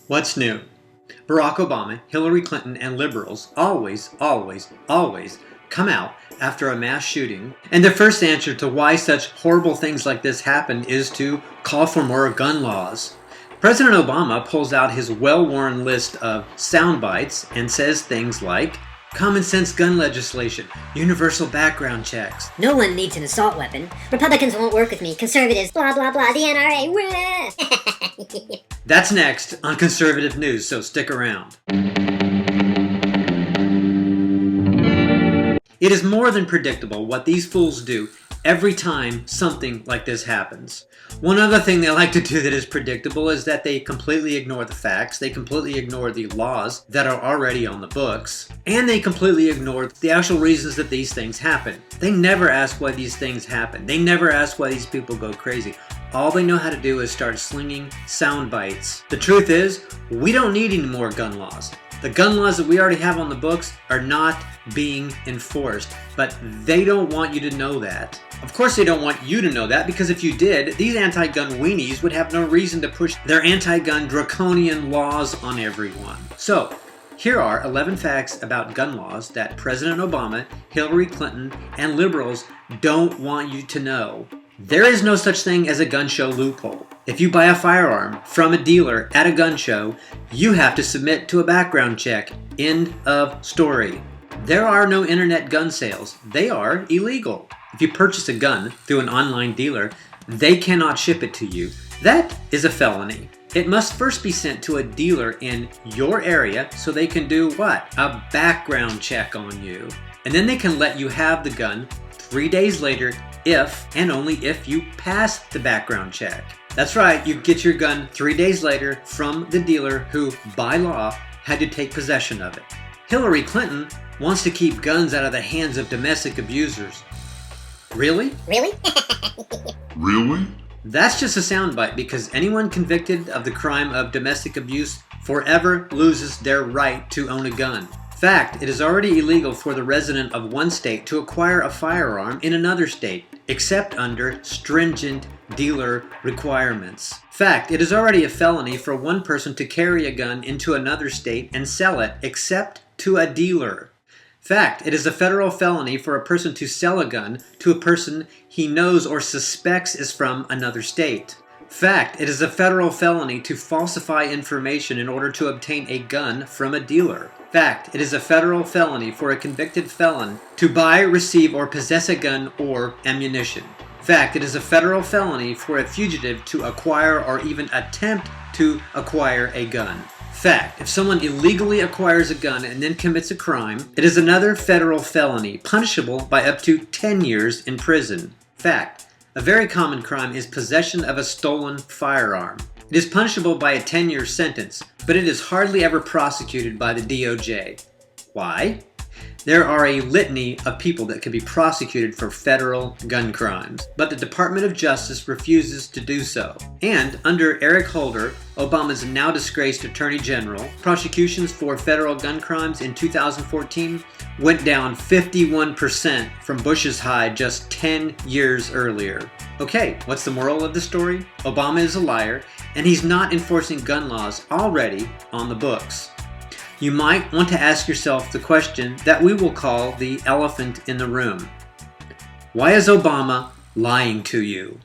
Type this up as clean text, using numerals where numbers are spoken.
What's new? Barack Obama, Hillary Clinton, and liberals always come out after a mass shooting, and their first answer to why such horrible things like this happen is to call for more gun laws. President Obama pulls out his well-worn list of sound bites and says things like, common sense gun legislation, universal background checks. No one needs an assault weapon. Republicans won't work with me. Conservatives, blah blah blah, the NRA. That's next on Conservative News, so stick around. It is more than predictable what these fools do every time something like this happens. One other thing they like to do that is predictable is that they completely ignore the facts, they completely ignore the laws that are already on the books, and they completely ignore the actual reasons that these things happen. They never ask why these things happen. They never ask why these people go crazy. All they know how to do is start slinging sound bites. The truth is, we don't need any more gun laws. The gun laws that we already have on the books are not being enforced, but they don't want you to know that. Of course they don't want you to know that, because if you did, these anti-gun weenies would have no reason to push their anti-gun draconian laws on everyone. So, here are 11 facts about gun laws that President Obama, Hillary Clinton, and liberals don't want you to know. There is no such thing as a gun show loophole. If you buy a firearm from a dealer at a gun show, you have to submit to a background check. End of story. There are no internet gun sales. They are illegal. If you purchase a gun through an online dealer, they cannot ship it to you. That is a felony. It must first be sent to a dealer in your area so they can do what? A background check on you. And then they can let you have the gun 3 days later if and only if you pass the background check. That's right, you get your gun 3 days later from the dealer who, by law, had to take possession of it. Hillary Clinton wants to keep guns out of the hands of domestic abusers. Really? Really? Really? That's just a soundbite, because anyone convicted of the crime of domestic abuse forever loses their right to own a gun. Fact, it is already illegal for the resident of one state to acquire a firearm in another state, except under stringent dealer requirements. Fact, it is already a felony for one person to carry a gun into another state and sell it, except to a dealer. Fact, it is a federal felony for a person to sell a gun to a person he knows or suspects is from another state. Fact, it is a federal felony to falsify information in order to obtain a gun from a dealer. Fact, it is a federal felony for a convicted felon to buy, receive, or possess a gun or ammunition. Fact, it is a federal felony for a fugitive to acquire or even attempt to acquire a gun. Fact, if someone illegally acquires a gun and then commits a crime, it is another federal felony, punishable by up to 10 years in prison. Fact, a very common crime is possession of a stolen firearm. It is punishable by a 10-year sentence, but it is hardly ever prosecuted by the DOJ. Why? There are a litany of people that can be prosecuted for federal gun crimes, but the Department of Justice refuses to do so. And under Eric Holder, Obama's now disgraced Attorney General, prosecutions for federal gun crimes in 2014 went down 51% from Bush's high just 10 years earlier. Okay, what's the moral of the story? Obama is a liar, and he's not enforcing gun laws already on the books. You might want to ask yourself the question that we will call the elephant in the room. Why is Obama lying to you?